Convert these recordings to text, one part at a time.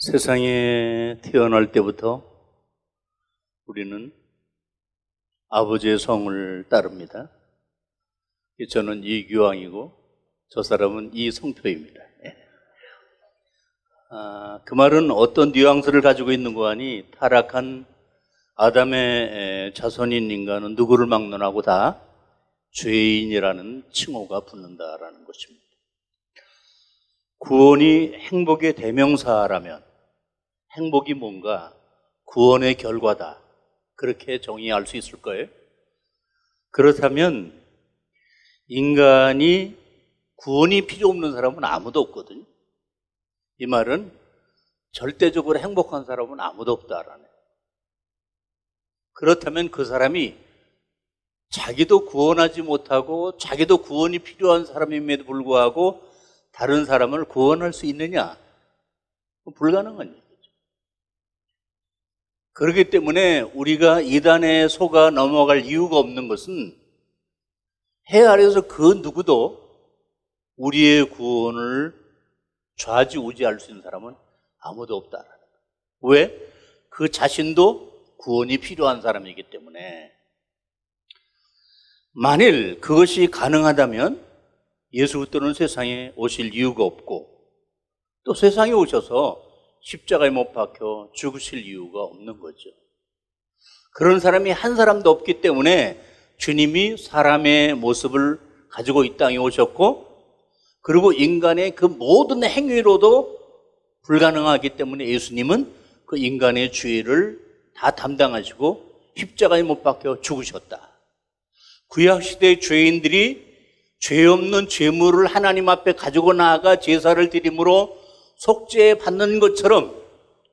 세상에 태어날 때부터 우리는 아버지의 성을 따릅니다. 저는 이규왕이고 저 사람은 이성표입니다. 그 말은 어떤 뉘앙스를 가지고 있는 거 아니, 타락한 아담의 자손인 인간은 누구를 막론하고 다 죄인이라는 칭호가 붙는다라는 것입니다. 구원이 행복의 대명사라면 행복이 뭔가 구원의 결과다, 그렇게 정의할 수 있을 거예요. 그렇다면 인간이 구원이 필요 없는 사람은 아무도 없거든요. 이 말은 절대적으로 행복한 사람은 아무도 없다라네. 그렇다면 그 사람이 자기도 구원하지 못하고 자기도 구원이 필요한 사람임에도 불구하고 다른 사람을 구원할 수 있느냐? 불가능한 얘기죠. 그렇기 때문에 우리가 이단에 속아 넘어갈 이유가 없는 것은 해 아래에서 그 누구도 우리의 구원을 좌지우지할 수 있는 사람은 아무도 없다라는 거예요. 왜? 그 자신도 구원이 필요한 사람이기 때문에. 만일 그것이 가능하다면 예수 그리스도는 세상에 오실 이유가 없고 또 세상에 오셔서 십자가에 못 박혀 죽으실 이유가 없는 거죠. 그런 사람이 한 사람도 없기 때문에 주님이 사람의 모습을 가지고 이 땅에 오셨고, 그리고 인간의 그 모든 행위로도 불가능하기 때문에 예수님은 그 인간의 죄를 다 담당하시고 십자가에 못 박혀 죽으셨다. 구약시대의 죄인들이 죄 없는 죄물을 하나님 앞에 가지고 나아가 제사를 드림으로 속죄 받는 것처럼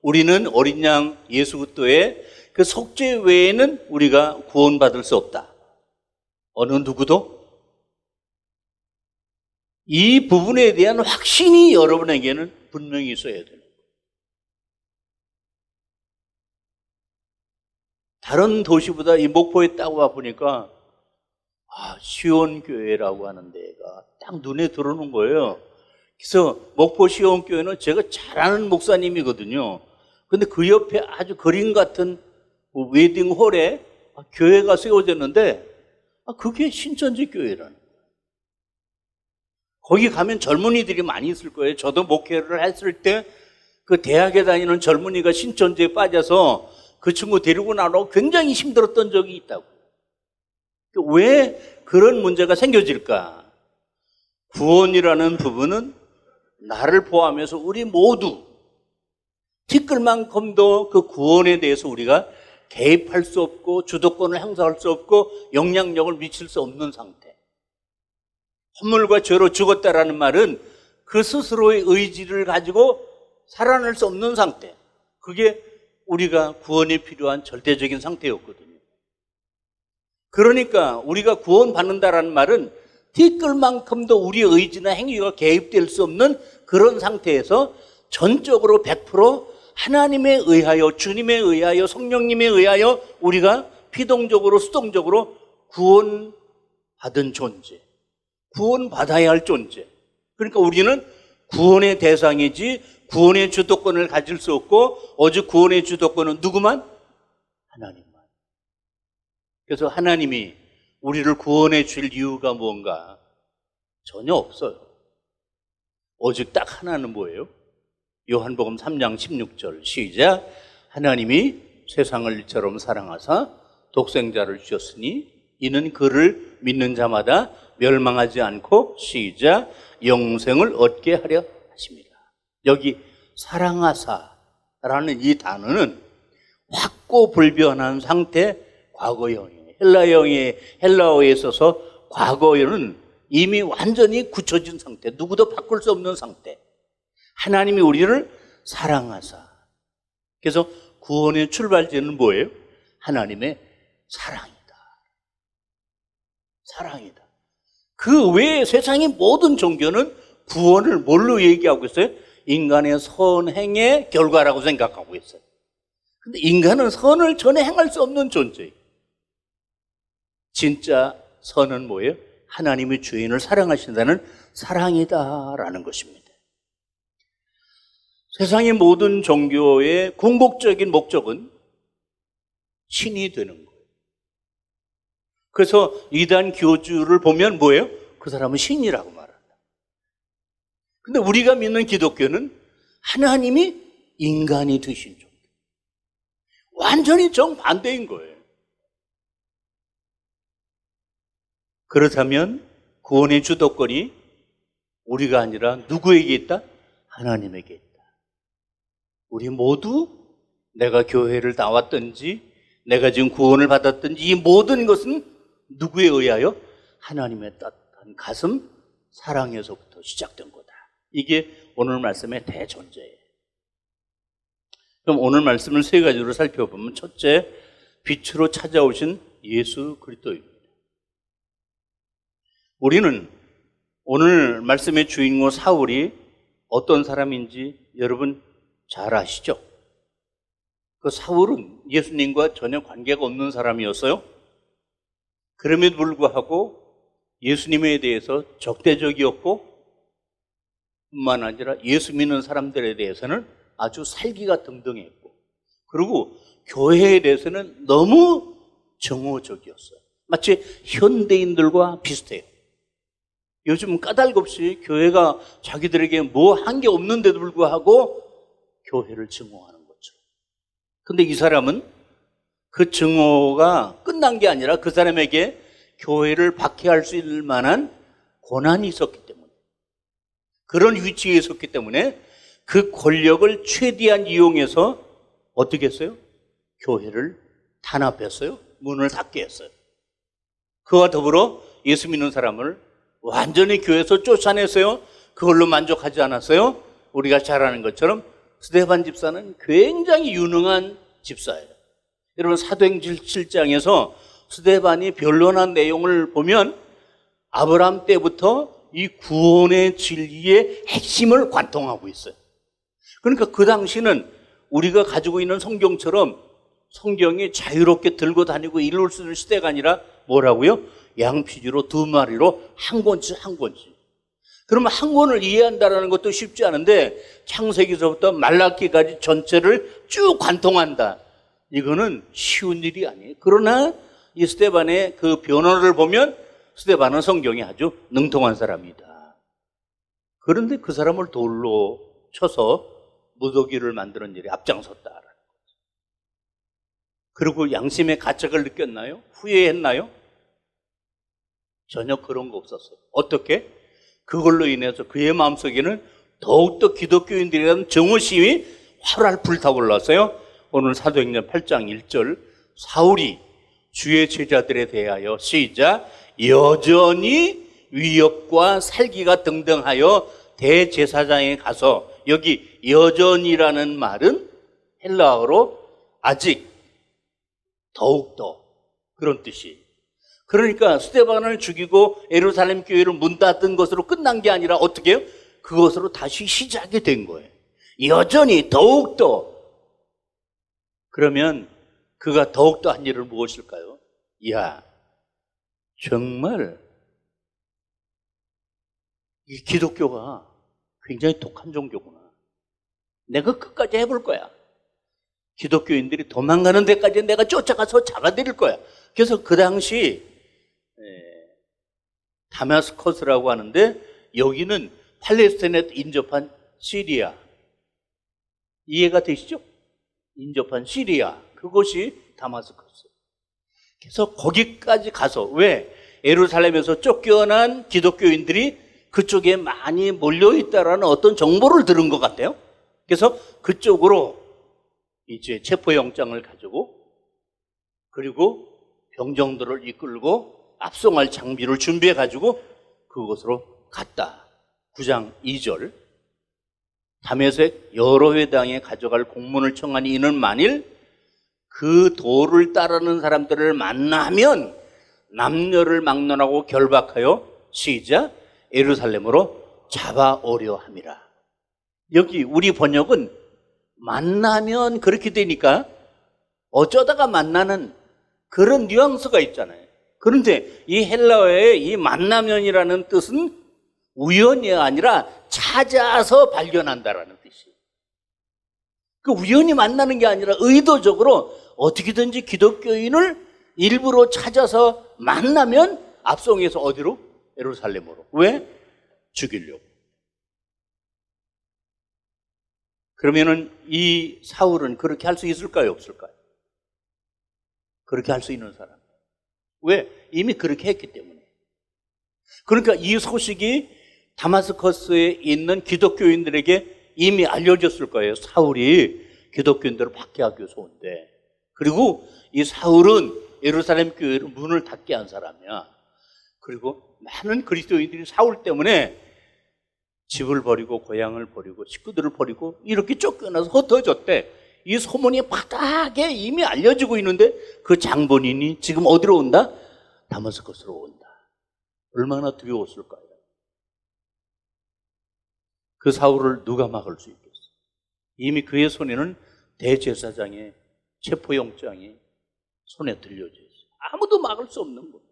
우리는 어린 양 예수 그리스도의 그 속죄 외에는 우리가 구원받을 수 없다. 어느 누구도. 이 부분에 대한 확신이 여러분에게는 분명히 있어야 돼요. 다른 도시보다 이 목포에 딱 와보니까 시온교회라고 하는 데가 딱 눈에 들어오는 거예요. 그래서 목포 시온교회는 제가 잘 아는 목사님이거든요. 근데 그 옆에 아주 그림 같은 웨딩홀에 교회가 세워졌는데 그게 신천지 교회라는 거예요. 거기 가면 젊은이들이 많이 있을 거예요. 저도 목회를 했을 때 그 대학에 다니는 젊은이가 신천지에 빠져서 그 친구 데리고 나오고 굉장히 힘들었던 적이 있다고. 왜 그런 문제가 생겨질까? 구원이라는 부분은 나를 포함해서 우리 모두 티끌만큼도 그 구원에 대해서 우리가 개입할 수 없고 주도권을 행사할 수 없고 영향력을 미칠 수 없는 상태. 허물과 죄로 죽었다라는 말은 그 스스로의 의지를 가지고 살아날 수 없는 상태. 그게 우리가 구원이 필요한 절대적인 상태였거든요. 그러니까 우리가 구원받는다라는 말은 티끌만큼도 우리의 의지나 행위가 개입될 수 없는 그런 상태에서 전적으로 100% 하나님에 의하여, 주님에 의하여, 성령님에 의하여 우리가 피동적으로 수동적으로 구원받은 존재, 구원받아야 할 존재. 그러니까 우리는 구원의 대상이지 구원의 주도권을 가질 수 없고, 오직 구원의 주도권은 누구만? 하나님만. 그래서 하나님이 우리를 구원해 줄 이유가 뭔가? 전혀 없어요. 오직 딱 하나는 뭐예요? 요한복음 3장 16절 시작. 하나님이 세상을 이처럼 사랑하사 독생자를 주셨으니 이는 그를 믿는 자마다 멸망하지 않고 시작 영생을 얻게 하려 하십니다. 여기 사랑하사라는 이 단어는 확고불변한 상태, 과거형이에요. 헬라어에 있어서 과거에는 이미 완전히 굳혀진 상태, 누구도 바꿀 수 없는 상태. 하나님이 우리를 사랑하사. 그래서 구원의 출발지는 뭐예요? 하나님의 사랑이다. 사랑이다. 그 외에 세상의 모든 종교는 구원을 뭘로 얘기하고 있어요? 인간의 선행의 결과라고 생각하고 있어요. 근데 인간은 선을 전혀 행할 수 없는 존재예요. 진짜 선은 뭐예요? 하나님의 죄인을 사랑하신다는 사랑이다라는 것입니다. 세상의 모든 종교의 궁극적인 목적은 신이 되는 거예요. 그래서 이단 교주를 보면 뭐예요? 그 사람은 신이라고 말한다. 근데 우리가 믿는 기독교는 하나님이 인간이 되신 종교. 완전히 정반대인 거예요. 그렇다면 구원의 주도권이 우리가 아니라 누구에게 있다? 하나님에게 있다. 우리 모두 내가 교회를 나왔든지 내가 지금 구원을 받았든지 이 모든 것은 누구에 의하여? 하나님의 따뜻한 가슴 사랑에서부터 시작된 거다. 이게 오늘 말씀의 대전제예요. 그럼 오늘 말씀을 세 가지로 살펴보면 첫째, 빛으로 찾아오신 예수 그리스도입니다. 우리는 오늘 말씀의 주인공 사울이 어떤 사람인지 여러분 잘 아시죠? 그 사울은 예수님과 전혀 관계가 없는 사람이었어요. 그럼에도 불구하고 예수님에 대해서 적대적이었고 뿐만 아니라 예수 믿는 사람들에 대해서는 아주 살기가 등등했고 그리고 교회에 대해서는 너무 정오적이었어요. 마치 현대인들과 비슷해요. 요즘 까닭없이 교회가 자기들에게 뭐 한 게 없는데도 불구하고 교회를 증오하는 거죠. 근데 이 사람은 그 증오가 끝난 게 아니라 그 사람에게 교회를 박해할 수 있을 만한 권한이 있었기 때문에 그런 위치에 있었기 때문에 그 권력을 최대한 이용해서 어떻게 했어요? 교회를 탄압했어요. 문을 닫게 했어요. 그와 더불어 예수 믿는 사람을 완전히 교회에서 쫓아냈어요. 그걸로 만족하지 않았어요. 우리가 잘 아는 것처럼 스데반 집사는 굉장히 유능한 집사예요. 여러분 사도행전 7장에서 스데반이 변론한 내용을 보면 아브라함 때부터 이 구원의 진리의 핵심을 관통하고 있어요. 그러니까 그 당시는 우리가 가지고 있는 성경처럼 성경이 자유롭게 들고 다니고 읽을 수 있는 시대가 아니라 뭐라고요? 양피지로 2마리로 한 권씩 한 권씩. 그러면 한 권을 이해한다는 것도 쉽지 않은데 창세기서부터 말라기까지 전체를 쭉 관통한다. 이거는 쉬운 일이 아니에요. 그러나 이 스데반의 그 변호를 보면 스데반은 성경에 아주 능통한 사람이다. 그런데 그 사람을 돌로 쳐서 무더기를 만드는 일에 앞장섰다. 그리고 양심의 가책을 느꼈나요? 후회했나요? 전혀 그런 거 없었어요. 어떻게? 그걸로 인해서 그의 마음속에는 더욱더 기독교인들에 대한 정오심이 활활 불타올랐어요. 오늘 사도행전 8장 1절 사울이 주의 제자들에 대하여 시작 여전히 위협과 살기가 등등하여 대제사장에 가서 여기 여전이라는 말은 헬라어로 아직 더욱더 그런 뜻이. 그러니까 스데반을 죽이고 예루살렘 교회를 문 닫은 것으로 끝난 게 아니라 어떻게 해요? 그것으로 다시 시작이 된 거예요. 여전히 더욱더. 그러면 그가 더욱더 한 일은 무엇일까요? 이야, 정말 이 기독교가 굉장히 독한 종교구나. 내가 끝까지 해볼 거야. 기독교인들이 도망가는 데까지 내가 쫓아가서 잡아드릴 거야. 그래서 그 당시 다마스커스라고 하는데 여기는 팔레스타인에 인접한 시리아. 이해가 되시죠? 인접한 시리아. 그것이 다마스커스. 그래서 거기까지 가서 왜? 예루살렘에서 쫓겨난 기독교인들이 그쪽에 많이 몰려있다라는 어떤 정보를 들은 것 같아요. 그래서 그쪽으로 이제 체포영장을 가지고 그리고 병정들을 이끌고 압송할 장비를 준비해 가지고 그곳으로 갔다. 9장 2절 다메섹 여러 회당에 가져갈 공문을 청하니 이는 만일 그 도를 따르는 사람들을 만나면 남녀를 막론하고 결박하여 시작 예루살렘으로 잡아오려 함이라. 여기 우리 번역은 만나면 그렇게 되니까 어쩌다가 만나는 그런 뉘앙스가 있잖아요. 그런데 이 헬라어의 이 만나면이라는 뜻은 우연이 아니라 찾아서 발견한다라는 뜻이에요. 그 우연히 만나는 게 아니라 의도적으로 어떻게든지 기독교인을 일부러 찾아서 만나면 압송해서 어디로? 예루살렘으로. 왜? 죽이려고. 그러면은 이 사울은 그렇게 할 수 있을까요? 없을까요? 그렇게 할 수 있는 사람. 왜? 이미 그렇게 했기 때문에. 그러니까 이 소식이 다마스커스에 있는 기독교인들에게 이미 알려졌을 거예요. 사울이 기독교인들을 박해하기 위해서 온대. 그리고 이 사울은 예루살렘 교회를 문을 닫게 한 사람이야. 그리고 많은 그리스도인들이 사울 때문에 집을 버리고 고향을 버리고 식구들을 버리고 이렇게 쫓겨나서 흩어졌대. 이 소문이 바닥에 이미 알려지고 있는데 그 장본인이 지금 어디로 온다? 다마스커스로 온다. 얼마나 두려웠을까요? 그 사울을 누가 막을 수 있겠어? 이미 그의 손에는 대제사장의 체포영장이 손에 들려져 있어. 아무도 막을 수 없는 거예요.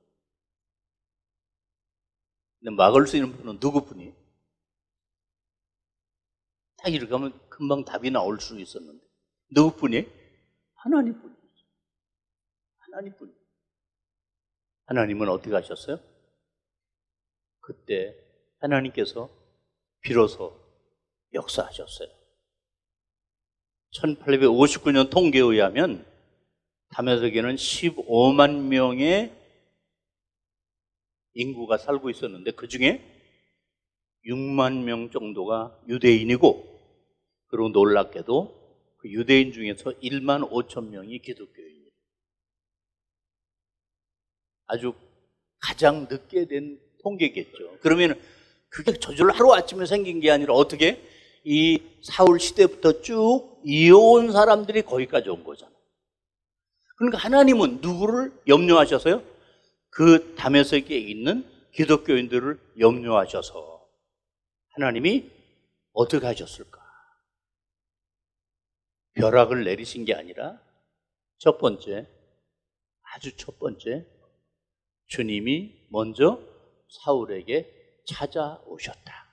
근데 막을 수 있는 분은 누구뿐이? 딱 이렇게 하면 금방 답이 나올 수 있었는데 누구뿐이? 하나님뿐이. 하나님뿐이. 하나님은 어떻게 하셨어요? 그때 하나님께서 비로소 역사하셨어요. 1859년 통계에 의하면 다메섹에는 15만 명의 인구가 살고 있었는데 그 중에 6만 명 정도가 유대인이고, 그리고 놀랍게도 그 유대인 중에서 1만 5천 명이 기독교인이에요. 아주 가장 늦게 된 통계겠죠. 그러면 그게 저절로 하루아침에 생긴 게 아니라 어떻게 이 사울 시대부터 쭉 이어온 사람들이 거기까지 온 거잖아요. 그러니까 하나님은 누구를 염려하셔서요? 그 다메섹에 있는 기독교인들을 염려하셔서 하나님이 어떻게 하셨을까? 벼락을 내리신 게 아니라 첫 번째, 아주 첫 번째, 주님이 먼저 사울에게 찾아오셨다.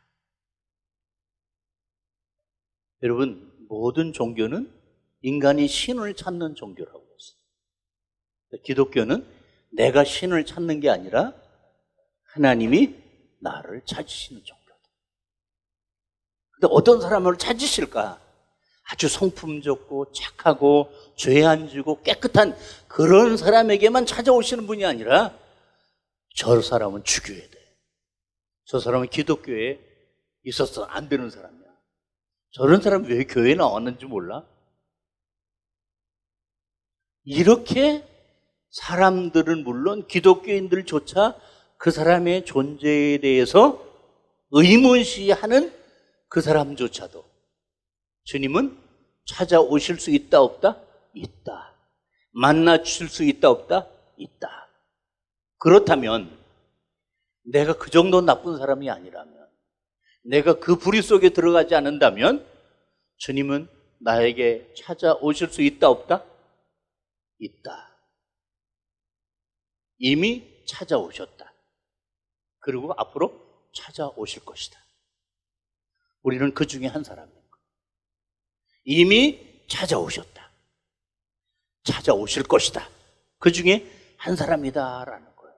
여러분, 모든 종교는 인간이 신을 찾는 종교라고 했어요. 기독교는 내가 신을 찾는 게 아니라 하나님이 나를 찾으시는 종교다. 근데 어떤 사람을 찾으실까? 아주 성품 좋고 착하고 죄 안 지고 깨끗한 그런 사람에게만 찾아오시는 분이 아니라 저 사람은 죽여야 돼. 저 사람은 기독교에 있어서 안 되는 사람이야. 저런 사람 왜 교회에 나왔는지 몰라? 이렇게 사람들은 물론 기독교인들조차 그 사람의 존재에 대해서 의문시하는 그 사람조차도 주님은 찾아오실 수 있다 없다? 있다. 만나 주실 수 있다 없다? 있다. 그렇다면 내가 그 정도 나쁜 사람이 아니라면, 내가 그 불의 속에 들어가지 않는다면 주님은 나에게 찾아오실 수 있다 없다? 있다. 이미 찾아오셨다. 그리고 앞으로 찾아오실 것이다. 우리는 그 중에 한 사람입니다. 이미 찾아오셨다. 찾아오실 것이다. 그 중에 한 사람이다라는 거예요.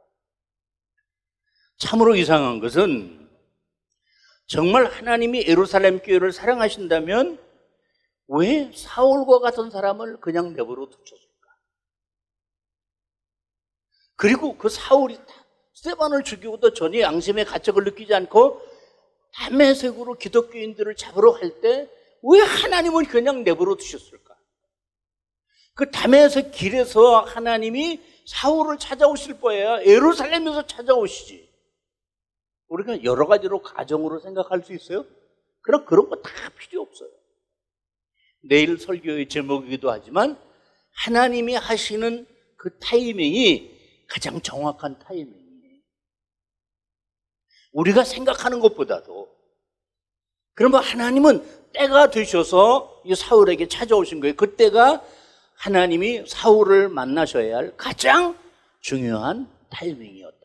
참으로 이상한 것은 정말 하나님이 예루살렘 교회를 사랑하신다면 왜 사울과 같은 사람을 그냥 내버려 두셨을까? 그리고 그 사울이 스데반을 죽이고도 전혀 양심의 가책을 느끼지 않고 다메섹으로 기독교인들을 잡으러 갈 때 왜 하나님은 그냥 내버려 두셨을까? 그 다메섹 길에서 하나님이 사울을 찾아오실 거예요. 예루살렘에서 찾아오시지. 우리가 여러 가지로 가정으로 생각할 수 있어요? 그런 거 다 필요 없어요. 내일 설교의 제목이기도 하지만 하나님이 하시는 그 타이밍이 가장 정확한 타이밍이에요. 우리가 생각하는 것보다도. 그러면 하나님은 때가 되셔서 이 사울에게 찾아오신 거예요. 그때가 하나님이 사울을 만나셔야 할 가장 중요한 타이밍이었다.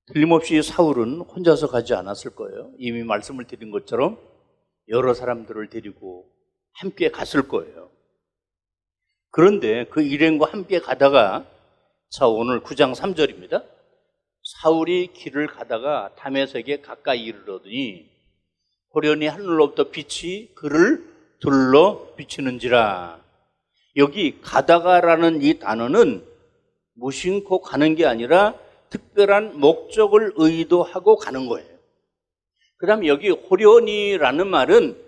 틀림없이 사울은 혼자서 가지 않았을 거예요. 이미 말씀을 드린 것처럼 여러 사람들을 데리고 함께 갔을 거예요. 그런데 그 일행과 함께 가다가, 자, 오늘 9장 3절입니다. 사울이 길을 가다가 다메섹에 가까이 이르러더니 호련히 하늘로부터 빛이 그를 둘러 비치는지라. 여기 가다가라는 이 단어는 무심코 가는 게 아니라 특별한 목적을 의도하고 가는 거예요. 그 다음에 여기 호련히라는 말은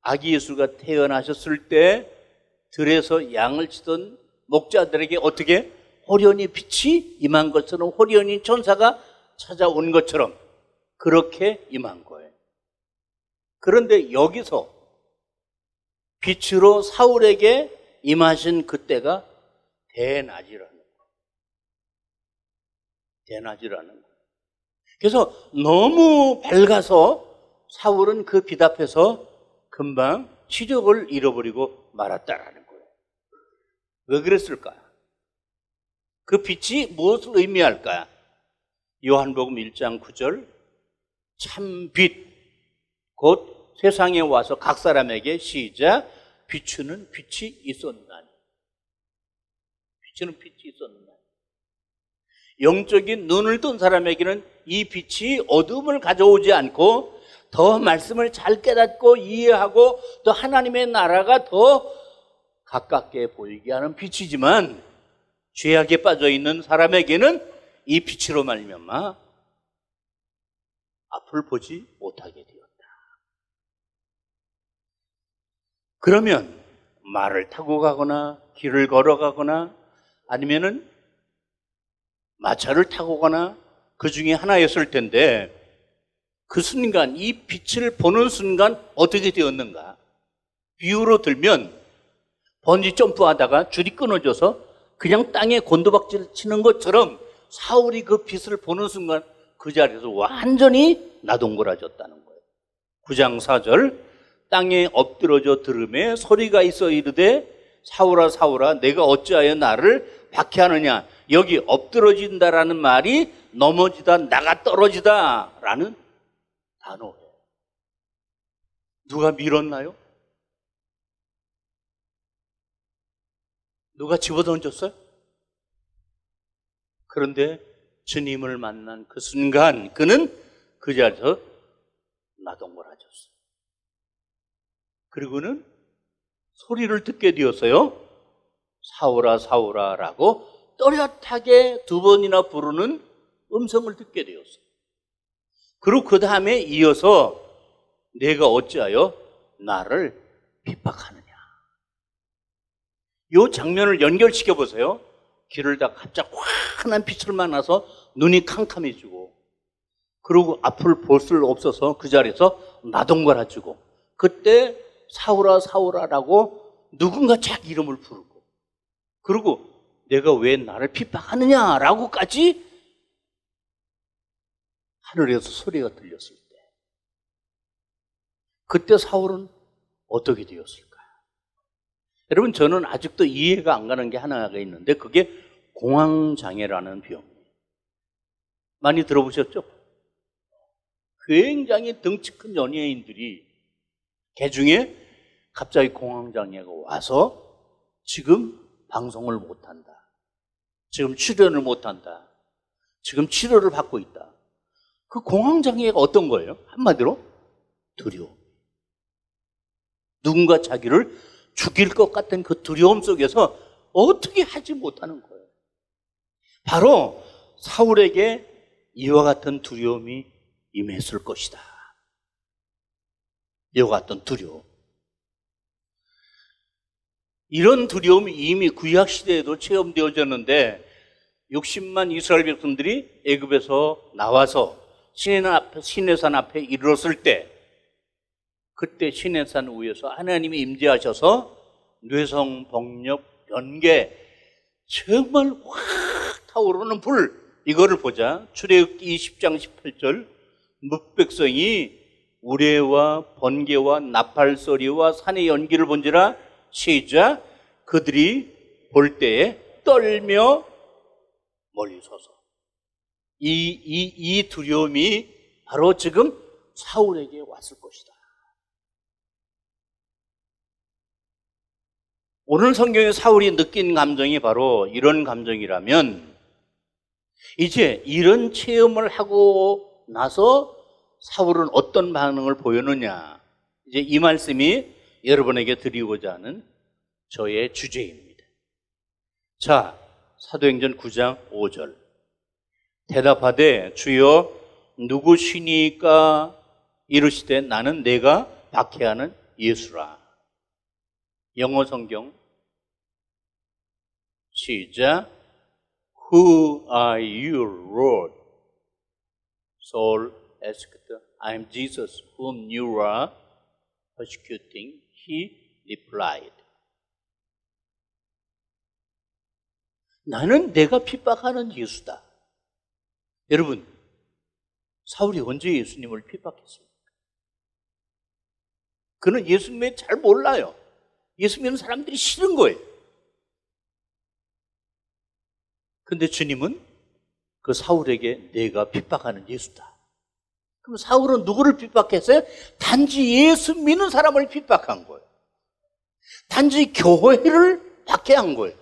아기 예수가 태어나셨을 때 들에서 양을 치던 목자들에게 어떻게 호련히 빛이 임한 것처럼, 호련히 천사가 찾아온 것처럼 그렇게 임한 거예요. 그런데 여기서 빛으로 사울에게 임하신 그때가 대낮이라는 거예요. 대낮이라는 거예요. 그래서 너무 밝아서 사울은 그 빛 앞에서 금방 시력을 잃어버리고 말았다라는 거예요. 왜 그랬을까? 그 빛이 무엇을 의미할까? 요한복음 1장 9절, 참 빛, 곧 세상에 와서 각 사람에게 시작, 비추는 빛이 있었나니. 비추는 빛이 있었나니. 영적인 눈을 뜬 사람에게는 이 빛이 어둠을 가져오지 않고 더 말씀을 잘 깨닫고 이해하고 또 하나님의 나라가 더 가깝게 보이게 하는 빛이지만, 죄악에 빠져있는 사람에게는 이 빛으로 말미암아 앞을 보지 못하게 되었다. 그러면 말을 타고 가거나 길을 걸어가거나 아니면은 마차를 타고 가거나 그 중에 하나였을 텐데, 그 순간, 이 빛을 보는 순간 어떻게 되었는가? 비유로 들면 번지 점프하다가 줄이 끊어져서 그냥 땅에 곤두박질 치는 것처럼 사울이 그 빛을 보는 순간 그 자리에서 완전히 나동거라졌다는 거예요. 9장 4절, 땅에 엎드러져 들음에 소리가 있어 이르되 사울아 사울아 내가 어찌하여 나를 박해하느냐. 여기 엎드러진다라는 말이 넘어지다, 나가 떨어지다 라는 단어예요. 누가 밀었나요? 누가 집어던졌어요? 그런데 주님을 만난 그 순간 그는 그 자리에서 나동거라졌어요. 그리고는 소리를 듣게 되었어요. 사울아 사울아 라고 또렷하게 두 번이나 부르는 음성을 듣게 되었어요. 그리고 그 다음에 이어서 내가 어찌하여 나를 핍박하느냐. 이 장면을 연결시켜 보세요. 길을 다 갑자기 환한 빛을 만나서 눈이 캄캄해지고, 그리고 앞을 볼 수 없어서 그 자리에서 나동거라지고, 그때 사울아 사울아라고 누군가 자기 이름을 부르고, 그리고 내가 왜 나를 핍박하느냐라고까지 하늘에서 소리가 들렸을 때, 그때 사울은 어떻게 되었을까요? 여러분, 저는 아직도 이해가 안 가는 게 하나가 있는데 그게 공황장애라는 병이에요. 많이 들어보셨죠? 굉장히 덩치 큰 연예인들이 개중에 갑자기 공황장애가 와서 지금 방송을 못한다, 지금 출연을 못한다, 지금 치료를 받고 있다. 그 공황장애가 어떤 거예요? 한마디로 두려움. 누군가 자기를 죽일 것 같은 그 두려움 속에서 어떻게 하지 못하는 거예요. 바로 사울에게 이와 같은 두려움이 임했을 것이다. 이와 같은 두려움. 이런 두려움이 이미 구약 시대에도 체험되어졌는데, 60만 이스라엘 백성들이 애굽에서 나와서 시내산 앞에 이르렀을 때, 그때 시내산 위에서 하나님이 임재하셔서 뇌성, 복력, 변개, 정말 확 타오르는 불, 이거를 보자. 출애굽기 20장 18절, 뭇백성이 우레와 번개와 나팔소리와 산의 연기를 본지라. 시작. 그들이 볼 때에 떨며 멀리 서서. 이 두려움이 바로 지금 사울에게 왔을 것이다. 오늘 성경에 사울이 느낀 감정이 바로 이런 감정이라면 이제 이런 체험을 하고 나서 사울은 어떤 반응을 보였느냐, 이제 이 말씀이 여러분에게 드리고자 하는 저의 주제입니다. 자, 사도행전 9장 5절. 대답하되 주여 누구시니까 이르시되 나는 내가 박해하는 예수라. 영어 성경 시작. Who are you, Lord? Saul asked, I am Jesus whom you are persecuting. He replied. 나는 내가 핍박하는 예수다. 여러분, 사울이 언제 예수님을 핍박했습니까? 그는 예수님을 잘 몰라요. 예수 믿는 사람들이 싫은 거예요. 근데 주님은 그 사울에게 내가 핍박하는 예수다. 그럼 사울은 누구를 핍박했어요? 단지 예수 믿는 사람을 핍박한 거예요. 단지 교회를 박해한 거예요.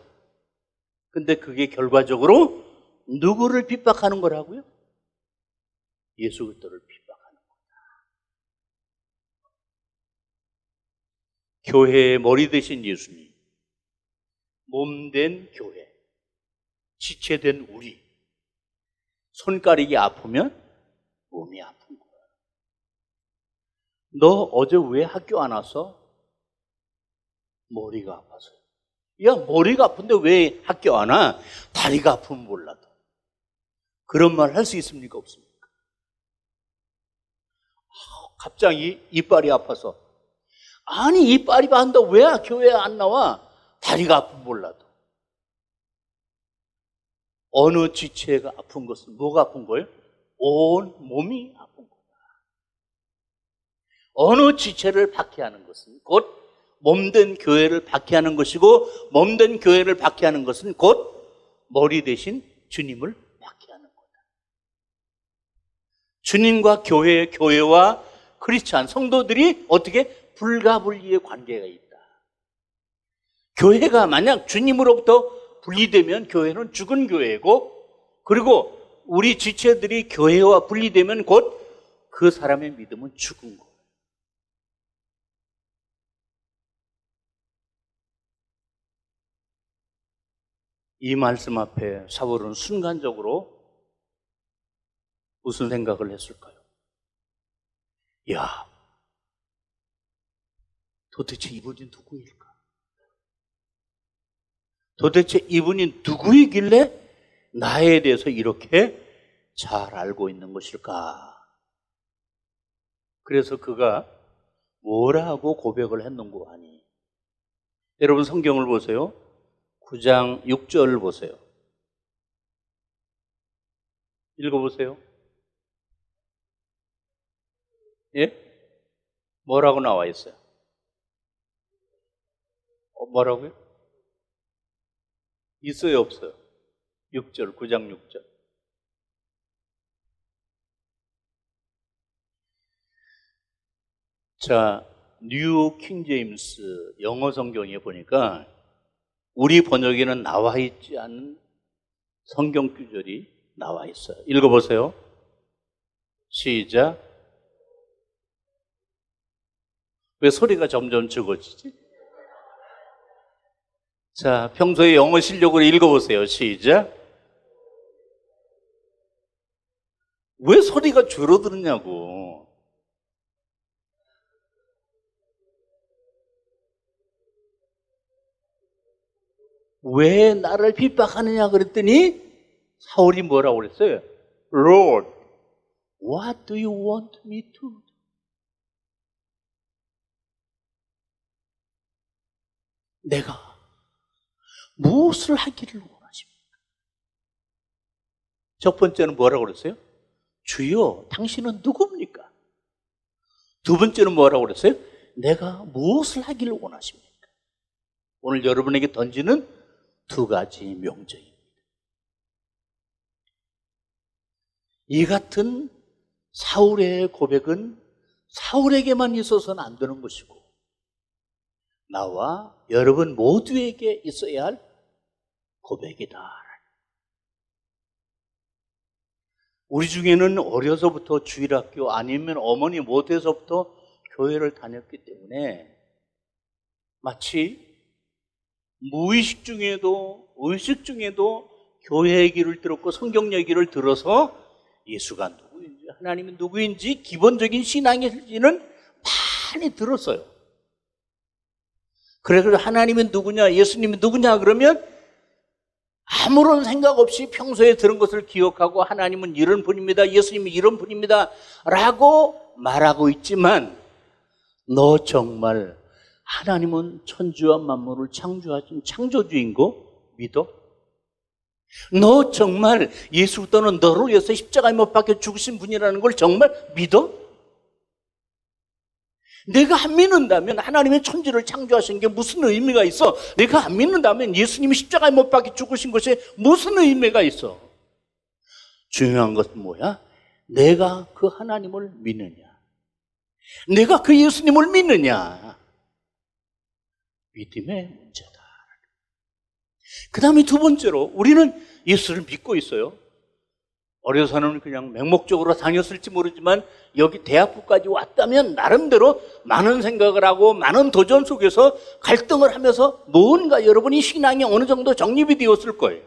근데 그게 결과적으로 누구를 핍박하는 거라고요? 예수 그리스도를 핍박하는 거다. 교회의 머리 되신 예수님, 몸된 교회, 지체된 우리, 손가락이 아프면 몸이 아픈 거야. 너 어제 왜 학교 안 와서? 머리가 아파서요. 야, 머리가 아픈데 왜 학교 안 와? 다리가 아프면 몰라도. 그런 말 할 수 있습니까? 없습니까? 갑자기 이빨이 아파서. 아니, 이빨이 아픈데 왜 교회에 안 나와? 다리가 아프면 몰라도. 어느 지체가 아픈 것은 뭐가 아픈 거예요? 온 몸이 아픈 거다. 어느 지체를 박해하는 것은 곧 몸된 교회를 박해하는 것이고, 몸된 교회를 박해하는 것은 곧 머리 대신 주님을 박해하는 거다. 주님과 교회와 크리스찬 성도들이 어떻게 불가분리의 관계가 있다. 교회가 만약 주님으로부터 분리되면 교회는 죽은 교회고, 그리고 우리 지체들이 교회와 분리되면 곧 그 사람의 믿음은 죽은 거예요. 이 말씀 앞에 사울은 순간적으로 무슨 생각을 했을까요? 야, 도대체 이분이 누구일까? 도대체 이분이 누구이길래 나에 대해서 이렇게 잘 알고 있는 것일까? 그래서 그가 뭐라고 고백을 했는고 하니, 여러분 성경을 보세요. 9장 6절 보세요. 읽어보세요. 예? 뭐라고 나와 있어요? 뭐라고요? 있어요, 없어요? 6절, 9장 6절. 자, 뉴 킹제임스 영어 성경에 보니까 우리 번역에는 나와 있지 않은 성경 구절이 나와 있어요. 읽어보세요. 시작. 왜 소리가 점점 적어지지? 자, 평소에 영어 실력으로 읽어보세요. 시작. 왜 소리가 줄어드느냐고. 왜 나를 핍박하느냐 그랬더니 사울이 뭐라고 그랬어요? Lord, what do you want me to do? 내가 무엇을 하기를 원하십니까? 첫 번째는 뭐라고 그랬어요? 주여, 당신은 누굽니까? 두 번째는 뭐라고 그랬어요? 내가 무엇을 하기를 원하십니까? 오늘 여러분에게 던지는 두 가지 명제입니다. 이 같은 사울의 고백은 사울에게만 있어서는 안 되는 것이고 나와 여러분 모두에게 있어야 할 고백이다. 우리 중에는 어려서부터 주일학교 아니면 어머니 못해서부터 교회를 다녔기 때문에 마치 무의식 중에도 의식 중에도 교회 얘기를 들었고 성경 얘기를 들어서 예수가 누구인지 하나님은 누구인지 기본적인 신앙의 실지는 많이 들었어요. 그래서 하나님은 누구냐 예수님은 누구냐 그러면 아무런 생각 없이 평소에 들은 것을 기억하고 하나님은 이런 분입니다 예수님은 이런 분입니다 라고 말하고 있지만 너 정말 하나님은 천지와 만물을 창조하신 창조주인 거 믿어? 너 정말 예수 또는 너를 위해서 십자가에 못 박혀 죽으신 분이라는 걸 정말 믿어? 내가 안 믿는다면 하나님의 천지를 창조하신 게 무슨 의미가 있어? 내가 안 믿는다면 예수님이 십자가에 못 박혀 죽으신 것이 무슨 의미가 있어? 중요한 것은 뭐야? 내가 그 하나님을 믿느냐? 내가 그 예수님을 믿느냐? 믿음의 문제다. 그 다음에 두 번째로 우리는 예수를 믿고 있어요. 어려서는 그냥 맹목적으로 다녔을지 모르지만 여기 대학부까지 왔다면 나름대로 많은 생각을 하고 많은 도전 속에서 갈등을 하면서 뭔가 여러분이 신앙이 어느 정도 정립이 되었을 거예요.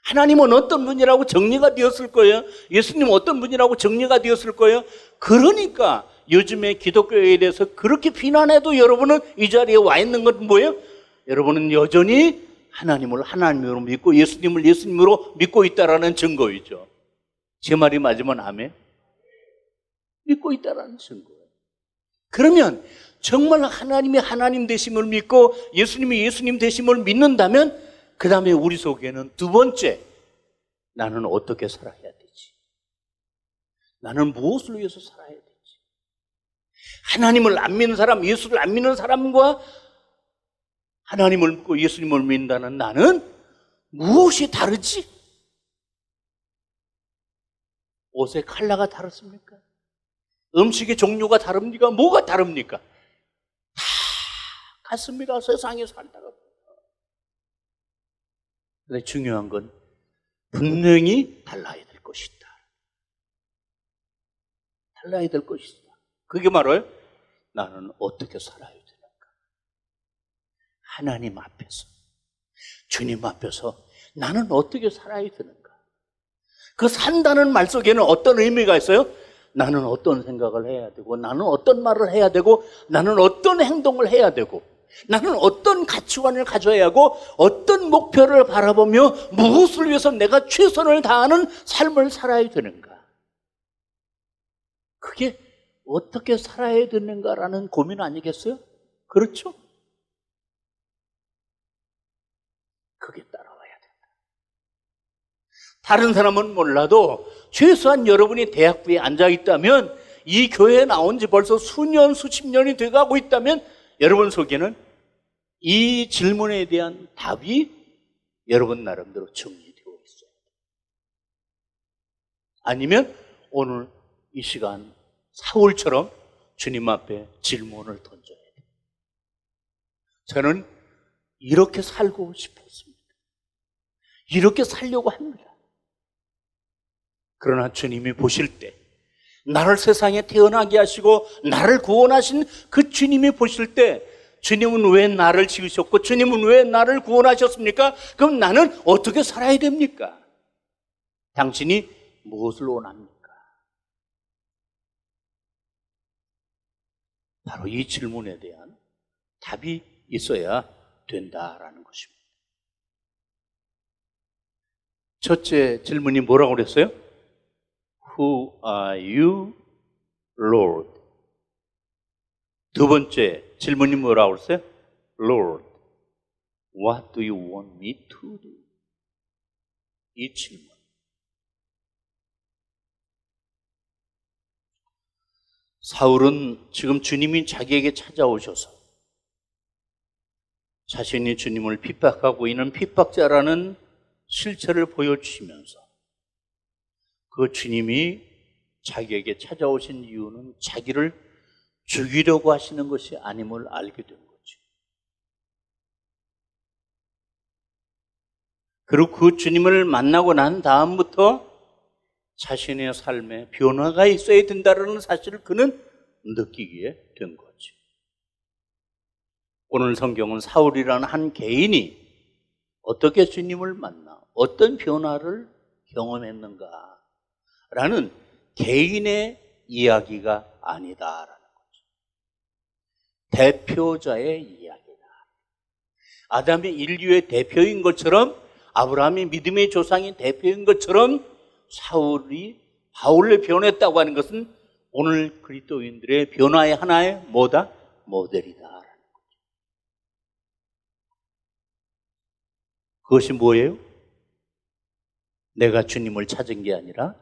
하나님은 어떤 분이라고 정리가 되었을 거예요. 예수님은 어떤 분이라고 정리가 되었을 거예요. 그러니까 요즘에 기독교에 대해서 그렇게 비난해도 여러분은 이 자리에 와 있는 건 뭐예요? 여러분은 여전히 하나님을 하나님으로 믿고 예수님을 예수님으로 믿고 있다라는 증거이죠. 제 말이 맞으면 아멘? 믿고 있다라는 증거예요. 그러면 정말 하나님이 하나님 되심을 믿고 예수님이 예수님 되심을 믿는다면 그 다음에 우리 속에는 두 번째, 나는 어떻게 살아야 되지? 나는 무엇을 위해서 살아야 되지? 하나님을 안 믿는 사람, 예수를 안 믿는 사람과 하나님을 믿고 예수님을 믿는다는 나는 무엇이 다르지? 옷의 컬러가 다릅니까? 음식의 종류가 다릅니까? 뭐가 다릅니까? 다 같습니다. 세상에 살다가. 근데 중요한 건 분명히 달라야 될 것이다. 달라야 될 것이다. 그게 바로 나는 어떻게 살아야 되는가? 하나님 앞에서, 주님 앞에서 나는 어떻게 살아야 되는가? 그 산다는 말 속에는 어떤 의미가 있어요? 나는 어떤 생각을 해야 되고, 나는 어떤 말을 해야 되고, 나는 어떤 행동을 해야 되고, 나는 어떤 가치관을 가져야 하고, 어떤 목표를 바라보며 무엇을 위해서 내가 최선을 다하는 삶을 살아야 되는가? 그게 어떻게 살아야 되는가라는 고민 아니겠어요? 그렇죠? 그게 따라와야 된다. 다른 사람은 몰라도 최소한 여러분이 대학부에 앉아 있다면, 이 교회에 나온 지 벌써 수년, 수십 년이 돼가고 있다면 여러분 속에는 이 질문에 대한 답이 여러분 나름대로 정리되어 있어요. 아니면 오늘 이 시간 사울처럼 주님 앞에 질문을 던져야 돼요. 저는 이렇게 살고 싶었습니다. 이렇게 살려고 합니다. 그러나 주님이 보실 때, 나를 세상에 태어나게 하시고 나를 구원하신 그 주님이 보실 때, 주님은 왜 나를 지으셨고 주님은 왜 나를 구원하셨습니까? 그럼 나는 어떻게 살아야 됩니까? 당신이 무엇을 원합니까? 바로 이 질문에 대한 답이 있어야 된다라는 것입니다. 첫째 질문이 뭐라고 그랬어요? Who are you, Lord? 두 번째 질문이 뭐라고 그랬어요? Lord, what do you want me to do? 이 질문. 사울은 지금 주님이 자기에게 찾아오셔서 자신이 주님을 핍박하고 있는 핍박자라는 실체를 보여주시면서 그 주님이 자기에게 찾아오신 이유는 자기를 죽이려고 하시는 것이 아님을 알게 된 거죠. 그리고 그 주님을 만나고 난 다음부터 자신의 삶에 변화가 있어야 된다는 사실을 그는 느끼게 된 거죠. 오늘 성경은 사울이라는 한 개인이 어떻게 주님을 만나 어떤 변화를 경험했는가라는 개인의 이야기가 아니다라는 거죠. 대표자의 이야기다. 아담이 인류의 대표인 것처럼, 아브라함이 믿음의 조상인 대표인 것처럼 사울이 바울을 변했다고 하는 것은 오늘 그리스도인들의 변화의 하나의 뭐다? 모델이다. 그것이 뭐예요? 내가 주님을 찾은 게 아니라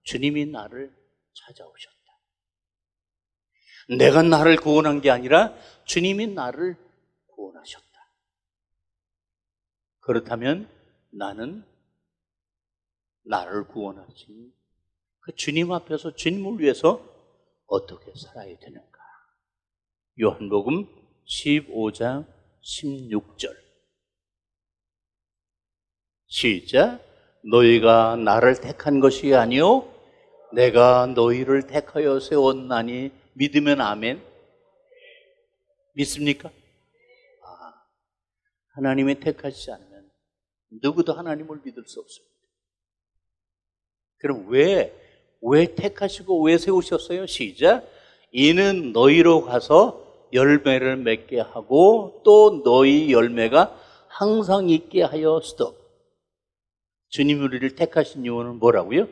주님이 나를 찾아오셨다. 내가 나를 구원한 게 아니라 주님이 나를 구원하셨다. 그렇다면 나는 나를 구원하신 그 주님 앞에서 주님을 위해서 어떻게 살아야 되는가? 요한복음 15장 16절 시작. 너희가 나를 택한 것이 아니요 내가 너희를 택하여 세웠나니 믿으면 아멘. 믿습니까? 하나님이 택하시지 않으면 누구도 하나님을 믿을 수 없습니다. 그럼 왜 택하시고 왜 세우셨어요? 시작. 이는 너희로 가서 열매를 맺게 하고 또 너희 열매가 항상 있게 하여 스톱. 주님이 우리를 택하신 이유는 뭐라고요?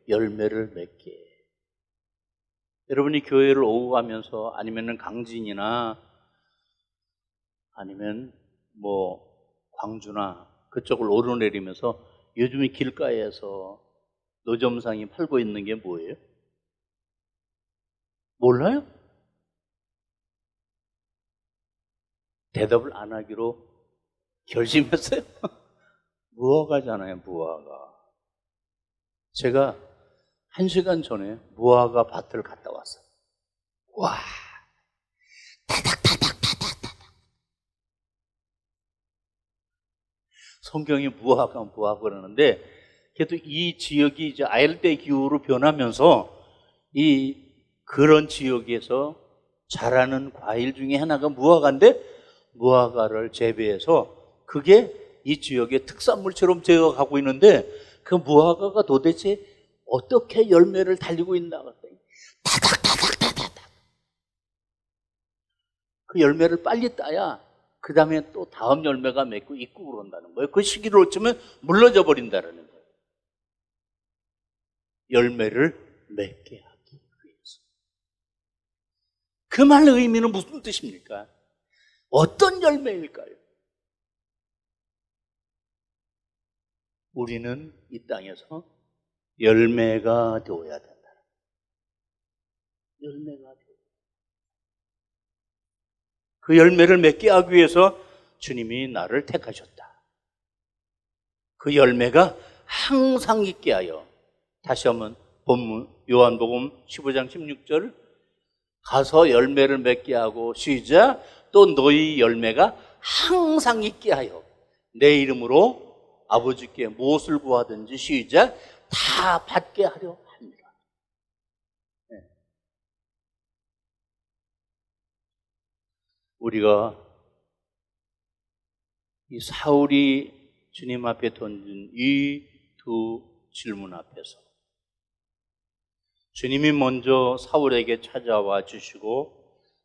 열매를 맺게. 여러분이 교회를 오고 가면서 아니면 강진이나 아니면 광주나 그쪽을 오르내리면서 요즘에 길가에서 노점상이 팔고 있는 게 뭐예요? 몰라요? 대답을 안 하기로 결심했어요. 무화과잖아요, 무화과. 제가 1시간 전에 무화과 밭을 갔다 왔어요. 와, 타닥타닥타닥타닥. 성경이 무화과 그러는데, 그래도 이 지역이 이제 아열대 기후로 변하면서 그런 지역에서 자라는 과일 중에 하나가 무화과인데, 무화과를 재배해서 그게 이 지역의 특산물처럼 되어가고 있는데 그 무화과가 도대체 어떻게 열매를 달리고 있나 봤더니 타닥타닥타닥. 그 열매를 빨리 따야 그 다음에 또 다음 열매가 맺고 있고 그런다는 거예요. 그 시기를 놓치면 물러져 버린다는 거예요. 열매를 맺게 하기 위해서. 그 말의 의미는 무슨 뜻입니까? 어떤 열매일까요? 우리는 이 땅에서 열매가 되어야 된다. 열매가 되어야 된다. 그 열매를 맺게 하기 위해서 주님이 나를 택하셨다. 그 열매가 항상 있게 하여, 다시 한번 본문 요한복음 15장 16절, 가서 열매를 맺게 하고 시작. 또 너희 열매가 항상 있게 하여 내 이름으로 아버지께 무엇을 구하든지 시작. 다 받게 하려 합니다. 네. 우리가 이 사울이 주님 앞에 던진 이 두 질문 앞에서 주님이 먼저 사울에게 찾아와 주시고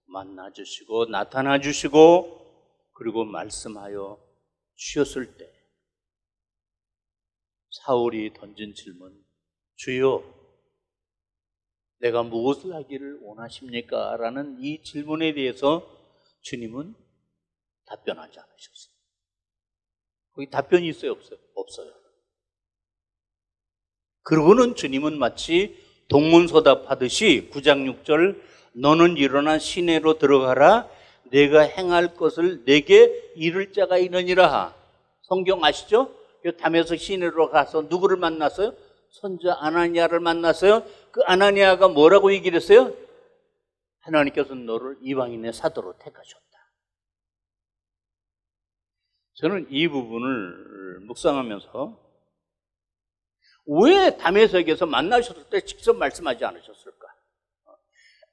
만나 주시고 나타나 주시고 그리고 말씀하여 주셨을 때 사울이 던진 질문, 주여 내가 무엇을 하기를 원하십니까? 라는 이 질문에 대해서 주님은 답변하지 않으셨어요. 거기 답변이 있어요? 없어요? 없어요. 그러고는 주님은 마치 동문서답하듯이 9장 6절 너는 일어나 시내로 들어가라 내가 행할 것을 내게 이를 자가 있느니라. 성경 아시죠? 담에서 시내로 가서 누구를 만났어요? 선지자 아나니아를 만났어요. 그 아나니아가 뭐라고 얘기를 했어요? 하나님께서는 너를 이방인의 사도로 택하셨다. 저는 이 부분을 묵상하면서 왜 다메섹에서 만나셨을 때 직접 말씀하지 않으셨을까?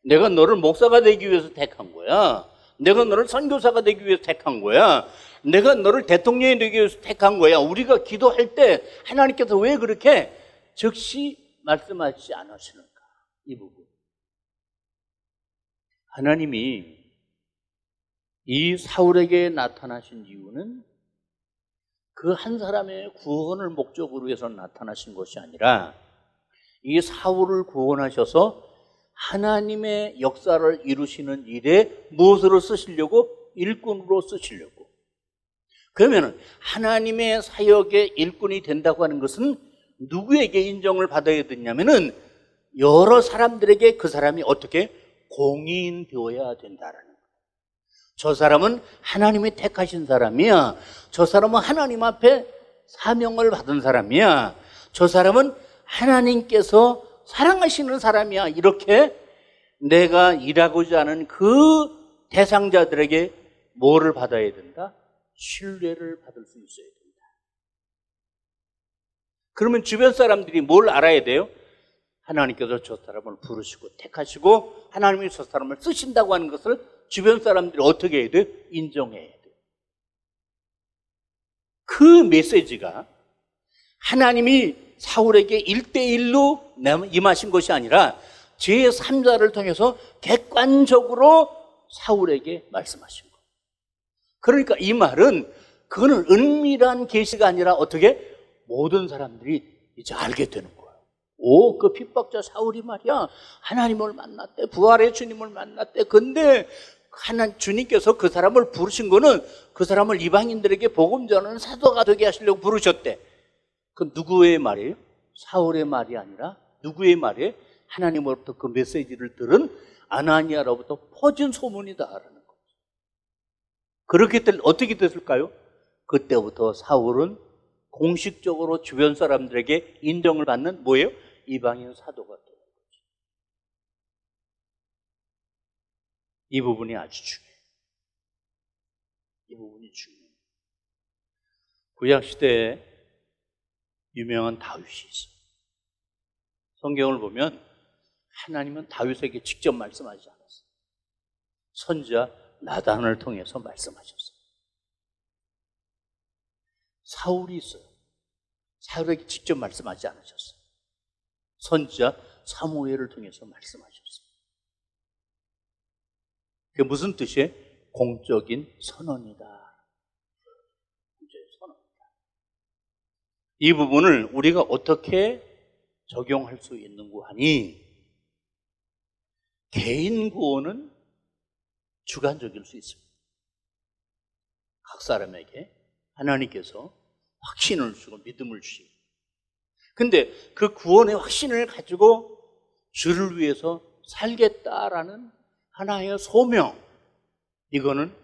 내가 너를 목사가 되기 위해서 택한 거야. 내가 너를 선교사가 되기 위해서 택한 거야. 내가 너를 대통령이 되기 위해서 택한 거야. 우리가 기도할 때 하나님께서 왜 그렇게 즉시 말씀하시지 않으시는가? 이 부분. 하나님이 이 사울에게 나타나신 이유는 그 한 사람의 구원을 목적으로 해서 나타나신 것이 아니라 이 사울을 구원하셔서 하나님의 역사를 이루시는 일에 무엇으로 쓰시려고? 일꾼으로 쓰시려고. 그러면 하나님의 사역의 일꾼이 된다고 하는 것은 누구에게 인정을 받아야 되냐면은 여러 사람들에게 그 사람이 어떻게 공인되어야 된다라는 거예요. 저 사람은 하나님이 택하신 사람이야. 저 사람은 하나님 앞에 사명을 받은 사람이야. 저 사람은 하나님께서 사랑하시는 사람이야. 이렇게 내가 일하고자 하는 그 대상자들에게 뭐를 받아야 된다? 신뢰를 받을 수 있어야 된다. 그러면 주변 사람들이 뭘 알아야 돼요? 하나님께서 저 사람을 부르시고 택하시고 하나님이 저 사람을 쓰신다고 하는 것을 주변 사람들이 어떻게 해야 돼요? 인정해야 돼요. 그 메시지가 하나님이 사울에게 1대1로 임하신 것이 아니라 제3자를 통해서 객관적으로 사울에게 말씀하신 거예요. 그러니까 이 말은 그거는 은밀한 계시가 아니라 어떻게 모든 사람들이 이제 알게 되는 거예요. 오, 그 핍박자 사울이 말이야 하나님을 만났대. 부활의 주님을 만났대. 근데 주님께서 그 사람을 부르신 거는 그 사람을 이방인들에게 복음 전하는 사도가 되게 하시려고 부르셨대. 그 누구의 말이에요? 사울의 말이 아니라 누구의 말이에요? 하나님으로부터 그 메시지를 들은 아나니아로부터 퍼진 소문이다라는 거죠. 그렇기 때문에 어떻게 됐을까요? 그때부터 사울은 공식적으로 주변 사람들에게 인정을 받는 뭐예요? 이방인 사도가 되는 거죠. 이 부분이 아주 중요해요. 이 부분이 중요해요. 구약시대에 유명한 다윗이 있어요. 성경을 보면 하나님은 다윗에게 직접 말씀하지 않았어요. 선지자 나단을 통해서 말씀하셨어요. 사울이 있어요. 사울에게 직접 말씀하지 않으셨어요. 선지자 사무엘을 통해서 말씀하셨어요. 그게 무슨 뜻이에요? 공적인 선언이다. 공적인 선언이다. 이 부분을 우리가 어떻게 적용할 수 있는고 하니 개인 구원은 주관적일 수 있습니다. 각 사람에게 하나님께서 확신을 주고 믿음을 주시고 근데 그 구원의 확신을 가지고 주를 위해서 살겠다라는 하나의 소명 이거는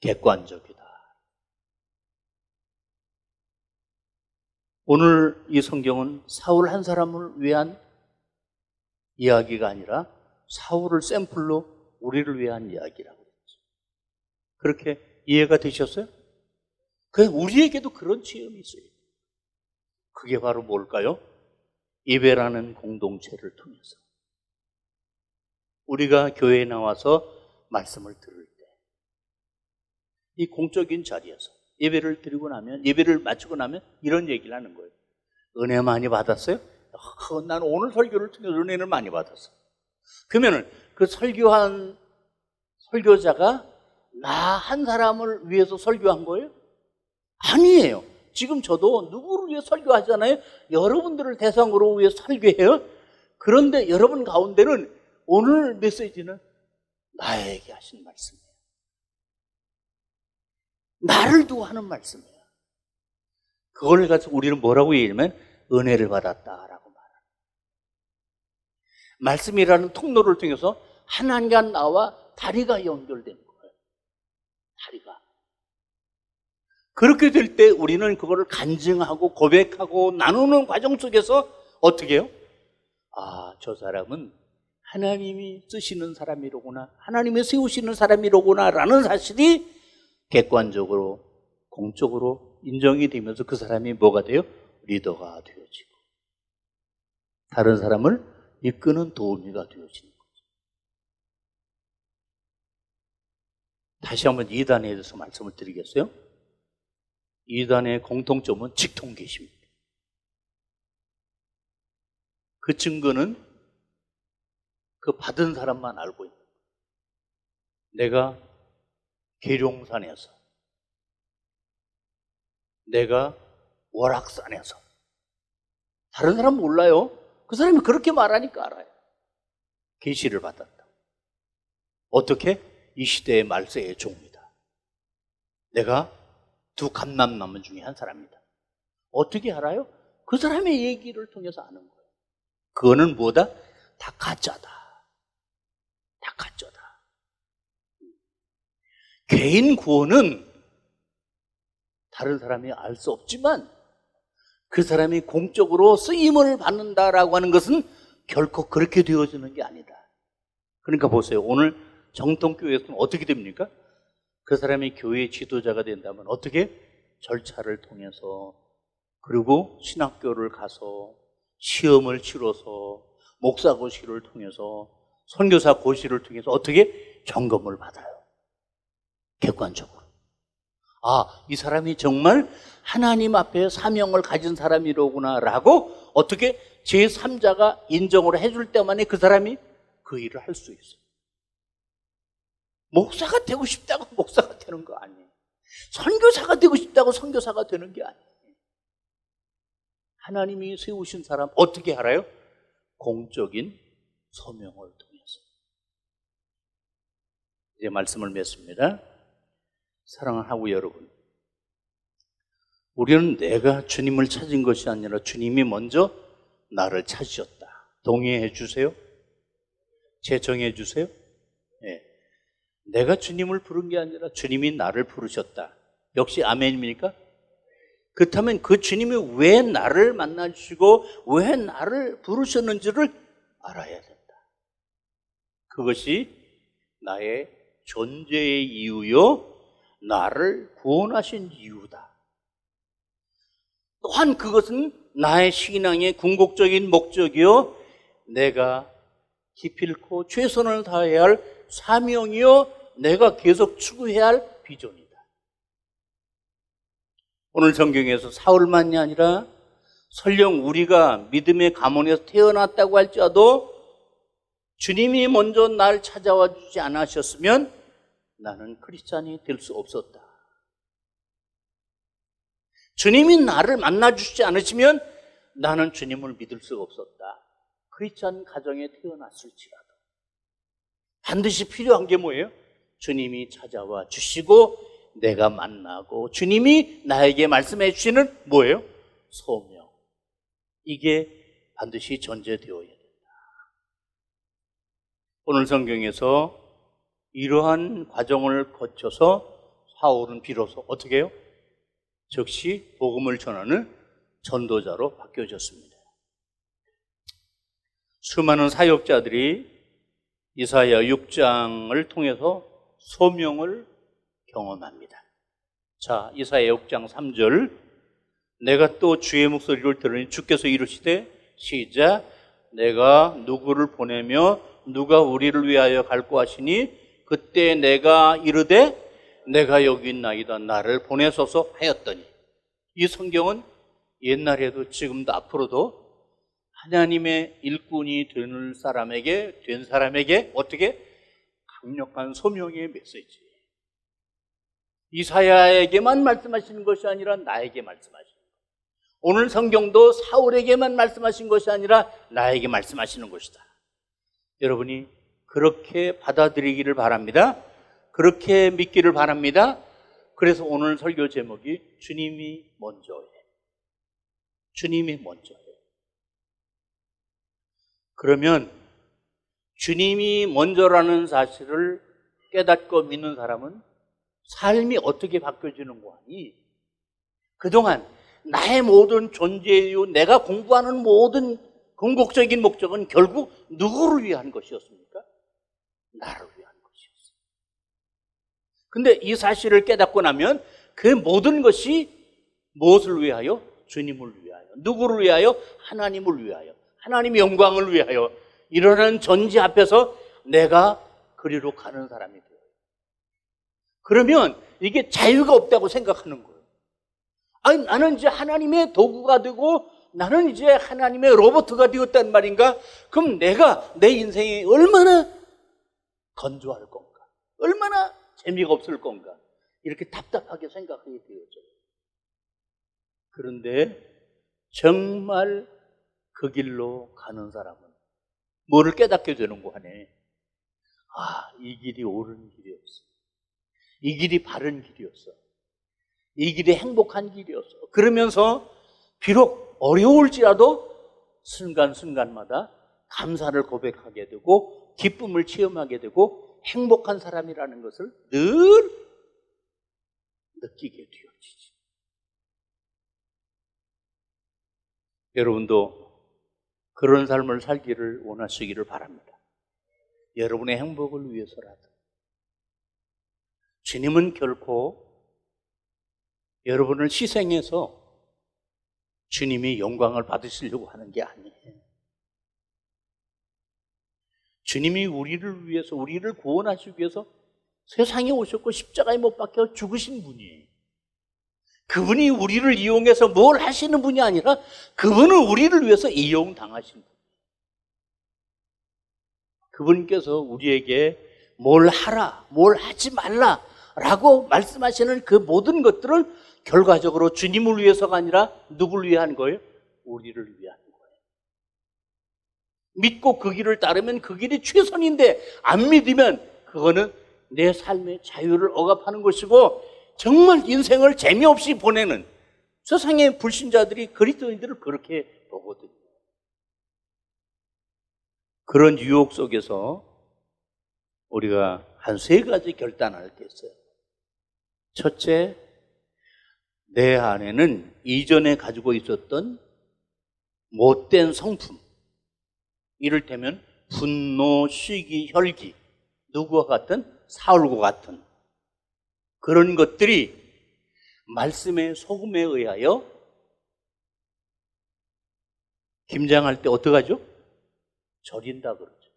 객관적이다. 오늘 이 성경은 사울 한 사람을 위한 이야기가 아니라 사울을 샘플로 우리를 위한 이야기라고 했죠. 그렇게 이해가 되셨어요? 그냥 우리에게도 그런 체험이 있어요. 그게 바로 뭘까요? 예배라는 공동체를 통해서 우리가 교회에 나와서 말씀을 들을 때 이 공적인 자리에서 예배를 드리고 나면 예배를 마치고 나면 이런 얘기를 하는 거예요. 은혜 많이 받았어요? 나는 오늘 설교를 통해서 은혜를 많이 받았어. 그러면은 그 설교한 설교자가 나 한 사람을 위해서 설교한 거예요? 아니에요. 지금 저도 누구를 위해 설교하잖아요. 여러분들을 대상으로 위해 설교해요. 그런데 여러분 가운데는 오늘 메시지는 나에게 하신 말씀이에요. 나를 두고 하는 말씀이에요. 그걸 가지고 우리는 뭐라고 얘기하면 은혜를 받았다라고 말합니다. 말씀이라는 통로를 통해서 하나님과 나와 다리가 연결된 거예요. 다리가. 그렇게 될 때 우리는 그거를 간증하고 고백하고 나누는 과정 속에서 어떻게 해요? 아, 저 사람은 하나님이 쓰시는 사람이로구나, 하나님이 세우시는 사람이로구나 라는 사실이 객관적으로 공적으로 인정이 되면서 그 사람이 뭐가 돼요? 리더가 되어지고 다른 사람을 이끄는 도우미가 되어지는 거죠. 다시 한번 이단에 대해서 말씀을 드리겠어요? 이단의 공통점은 직통계십니다. 그 증거는 그 받은 사람만 알고 있는 거예요. 내가 계룡산에서, 내가 월악산에서, 다른 사람은 몰라요. 그 사람이 그렇게 말하니까 알아요. 계시를 받았다. 어떻게? 이 시대의 말세의 종이다. 내가 두 감람나무 중에 한 사람이다. 어떻게 알아요? 그 사람의 얘기를 통해서 아는 거예요. 그거는 뭐다? 다 가짜다. 다 가짜다. 개인 구원은 다른 사람이 알 수 없지만 그 사람이 공적으로 쓰임을 받는다라고 하는 것은 결코 그렇게 되어지는 게 아니다. 그러니까 보세요. 오늘 정통교회에서는 어떻게 됩니까? 그 사람이 교회의 지도자가 된다면 어떻게? 절차를 통해서, 그리고 신학교를 가서 시험을 치러서 목사고시를 통해서 선교사 고시를 통해서 어떻게? 점검을 받아요. 객관적으로. 아, 이 사람이 정말 하나님 앞에 사명을 가진 사람이로구나 라고 어떻게? 제3자가 인정을 해줄 때만에 그 사람이 그 일을 할 수 있어요. 목사가 되고 싶다고 목사가 되는 거 아니에요. 선교사가 되고 싶다고 선교사가 되는 게 아니에요. 하나님이 세우신 사람 어떻게 알아요? 공적인 소명을 통해서. 이제 말씀을 맺습니다. 사랑하고 여러분, 우리는 내가 주님을 찾은 것이 아니라 주님이 먼저 나를 찾으셨다. 동의해 주세요? 제정해 주세요? 네. 내가 주님을 부른 게 아니라 주님이 나를 부르셨다. 역시 아멘입니까? 그렇다면 그 주님이 왜 나를 만나주시고 왜 나를 부르셨는지를 알아야 된다. 그것이 나의 존재의 이유요, 나를 구원하신 이유다. 또한 그것은 나의 신앙의 궁극적인 목적이요, 내가 기필코 최선을 다해야 할 사명이요, 내가 계속 추구해야 할 비전이다. 오늘 성경에서 사울만이 아니라 설령 우리가 믿음의 가문에서 태어났다고 할지라도 주님이 먼저 날 찾아와 주지 않으셨으면 나는 크리스찬이 될 수 없었다. 주님이 나를 만나주시지 않으시면 나는 주님을 믿을 수가 없었다. 크리스찬 가정에 태어났을지라도 반드시 필요한 게 뭐예요? 주님이 찾아와 주시고 내가 만나고 주님이 나에게 말씀해 주시는 뭐예요? 소명. 이게 반드시 전제되어야 된다. 오늘 성경에서 이러한 과정을 거쳐서 사울은 비로소 어떻게 해요? 즉시 복음을 전하는 전도자로 바뀌어졌습니다. 수많은 사역자들이 이사야 6장을 통해서 소명을 경험합니다. 자, 이사야 6장 3절, 내가 또 주의 목소리를 들으니 주께서 이르시되, 시작, 내가 누구를 보내며 누가 우리를 위하여 갈고 하시니 그때 내가 이르되 내가 여기 있나이다, 나를 보내소서 하였더니. 이 성경은 옛날에도 지금도 앞으로도 하나님의 일꾼이 된 사람에게 어떻게? 강력한 소명의 메시지. 이사야에게만 말씀하시는 것이 아니라 나에게 말씀하시는 거예요. 오늘 성경도 사울에게만 말씀하신 것이 아니라 나에게 말씀하시는 것이다. 여러분이 그렇게 받아들이기를 바랍니다. 그렇게 믿기를 바랍니다. 그래서 오늘 설교 제목이 주님이 먼저해. 주님이 먼저해. 그러면 주님이 먼저라는 사실을 깨닫고 믿는 사람은 삶이 어떻게 바뀌어지는 거 아니? 그동안 나의 모든 존재요, 내가 공부하는 모든 궁극적인 목적은 결국 누구를 위한 것이었습니까? 나를 위한 것이었어요. 근데 이 사실을 깨닫고 나면 그 모든 것이 무엇을 위하여? 주님을 위하여. 누구를 위하여? 하나님을 위하여. 하나님의 영광을 위하여. 이러한 전제 앞에서 내가 그리로 가는 사람이 돼요. 그러면 이게 자유가 없다고 생각하는 거예요. 아니, 나는 이제 하나님의 도구가 되고 나는 이제 하나님의 로봇가 되었단 말인가? 그럼 내가 내 인생이 얼마나 건조할 건가? 얼마나 재미가 없을 건가? 이렇게 답답하게 생각하게 되어져요. 그런데 정말 그 길로 가는 사람은 뭐를 깨닫게 되는 거 하네. 아, 이 길이 옳은 길이었어. 이 길이 바른 길이었어. 이 길이 행복한 길이었어. 그러면서 비록 어려울지라도 순간순간마다 감사를 고백하게 되고 기쁨을 체험하게 되고 행복한 사람이라는 것을 늘 느끼게 되어지지. 여러분도 그런 삶을 살기를 원하시기를 바랍니다. 여러분의 행복을 위해서라도. 주님은 결코 여러분을 희생해서 주님이 영광을 받으시려고 하는 게 아니에요. 주님이 우리를 위해서, 우리를 구원하시기 위해서 세상에 오셨고 십자가에 못 박혀 죽으신 분이에요. 그분이 우리를 이용해서 뭘 하시는 분이 아니라 그분은 우리를 위해서 이용당하신 분. 그분께서 우리에게 뭘 하라, 뭘 하지 말라 라고 말씀하시는 그 모든 것들은 결과적으로 주님을 위해서가 아니라 누구를 위한 거예요? 우리를 위한 거예요. 믿고 그 길을 따르면 그 길이 최선인데 안 믿으면 그거는 내 삶의 자유를 억압하는 것이고 정말 인생을 재미없이 보내는 세상의 불신자들이 그리스도인들을 그렇게 보거든요. 그런 유혹 속에서 우리가 한 3가지 결단할 게 있어요. 첫째, 내 안에는 이전에 가지고 있었던 못된 성품, 이를테면 분노, 시기, 혈기, 누구와 같은? 사울과 같은 그런 것들이 말씀의 소금에 의하여 김장할 때 어떻게 하죠? 절인다 그러죠.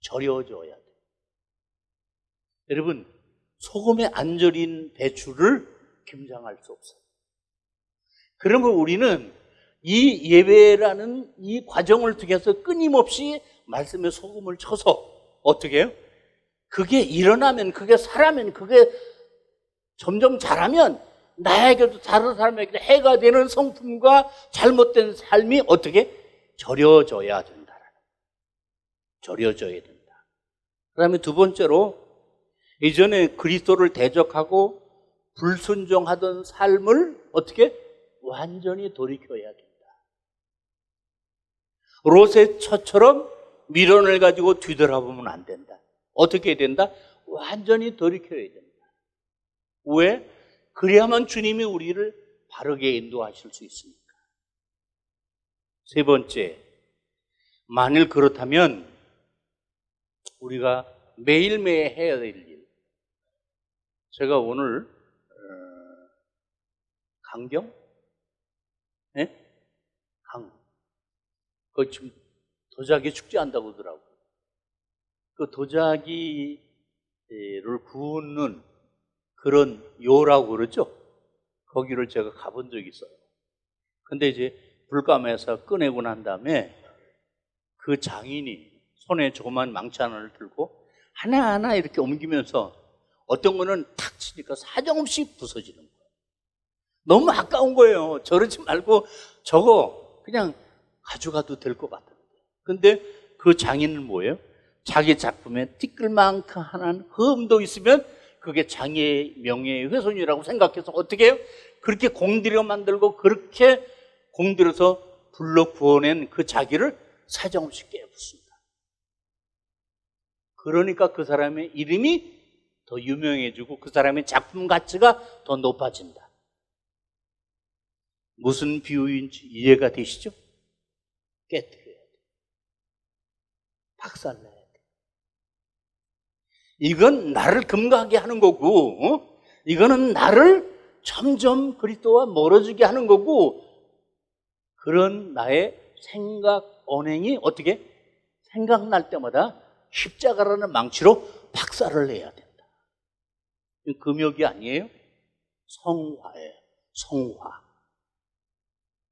절여줘야 돼요. 여러분, 소금에 안 절인 배추를 김장할 수 없어요. 그러면 우리는 이 예배라는 이 과정을 통해서 끊임없이 말씀에 소금을 쳐서 어떻게 해요? 그게 일어나면, 그게 살아면, 그게 점점 자라면 나에게도 다른 사람에게도 해가 되는 성품과 잘못된 삶이 어떻게? 절여져야 된다. 절여져야 된다. 그 다음에 2번째로 이전에 그리스도를 대적하고 불순종하던 삶을 어떻게? 완전히 돌이켜야 된다. 롯의 처처럼 미련을 가지고 뒤돌아보면 안 된다. 어떻게 해야 된다? 완전히 돌이켜야 된다. 왜? 그래야만 주님이 우리를 바르게 인도하실 수 있으니까. 3번째, 만일 그렇다면 우리가 매일매일 해야 될 일. 제가 오늘 강경? 네? 그 지금 도자기 축제한다고 하더라고요. 그 도자기를 구우는 그런 요라고 그러죠? 거기를 제가 가본 적이 있어요. 근데 이제 불감에서 꺼내고 난 다음에 그 장인이 손에 조그만 망치 하나를 들고 하나하나 이렇게 옮기면서 어떤 거는 탁 치니까 사정없이 부서지는 거예요. 너무 아까운 거예요. 저러지 말고 저거 그냥 가져가도 될 것 같은데. 근데 그 장인은 뭐예요? 자기 작품에 티끌만큼 하나는 흠도 있으면 그게 장애의 명예의 훼손이라고 생각해서 어떻게 해요? 그렇게 공들여 만들고 그렇게 공들여서 불러 구워낸 그 자기를 사정없이 깨부숩니다. 그러니까 그 사람의 이름이 더 유명해지고 그 사람의 작품 가치가 더 높아진다. 무슨 비유인지 이해가 되시죠? 깨뜨려야 돼. 박살내야 돼. 이건 나를 금가게 하는 거고, 이거는 나를 점점 그리스도와 멀어지게 하는 거고, 그런 나의 생각, 언행이 어떻게? 생각날 때마다 십자가라는 망치로 박살을 내야 된다. 금욕이 아니에요? 성화예요. 성화.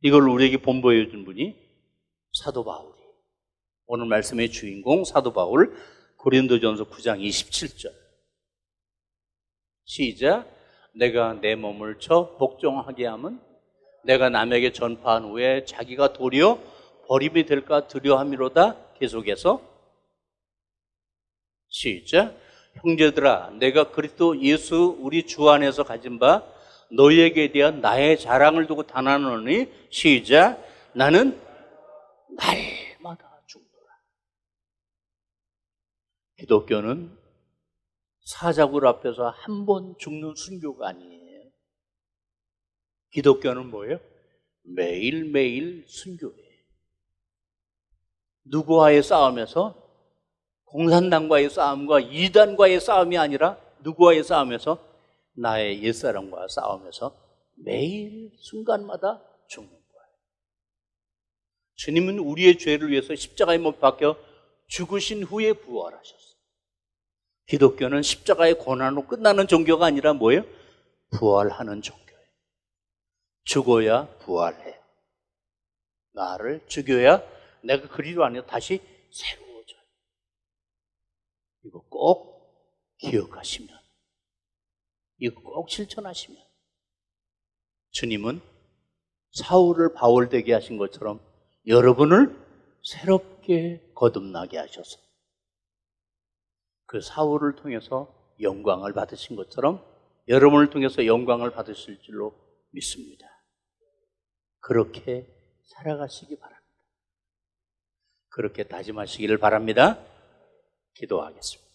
이걸 우리에게 본보여 준 분이 사도 바울이. 오늘 말씀의 주인공 사도 바울, 고린도전서 9장 27절. 시작. 내가 내 몸을 쳐 복종하게 함은 내가 남에게 전파한 후에 자기가 도리어 버림이 될까 두려함이로다. 계속해서 시작. 형제들아, 내가 그리스도 예수 우리 주 안에서 가진 바 너희에게 대한 나의 자랑을 두고 단언하노니 시작. 나는 날마다 죽노라. 기독교는 사자굴 앞에서 한 번 죽는 순교가 아니에요. 기독교는 뭐예요? 매일매일 순교예요. 누구와의 싸움에서? 공산당과의 싸움과 이단과의 싸움이 아니라 누구와의 싸움에서? 나의 옛사람과 싸움에서 매일 순간마다 죽는 거예요. 주님은 우리의 죄를 위해서 십자가에 못 박혀 죽으신 후에 부활하셨어요. 기독교는 십자가의 고난으로 끝나는 종교가 아니라 뭐예요? 부활하는 종교예요. 죽어야 부활해요. 나를 죽여야 내가 그리스도 안에서 다시 새로워져요. 이거 꼭 기억하시면, 이거 꼭 실천하시면 주님은 사울을 바울되게 하신 것처럼 여러분을 새롭게 거듭나게 하셔서 그 사울을 통해서 영광을 받으신 것처럼 여러분을 통해서 영광을 받으실 줄로 믿습니다. 그렇게 살아가시기 바랍니다. 그렇게 다짐하시기를 바랍니다. 기도하겠습니다.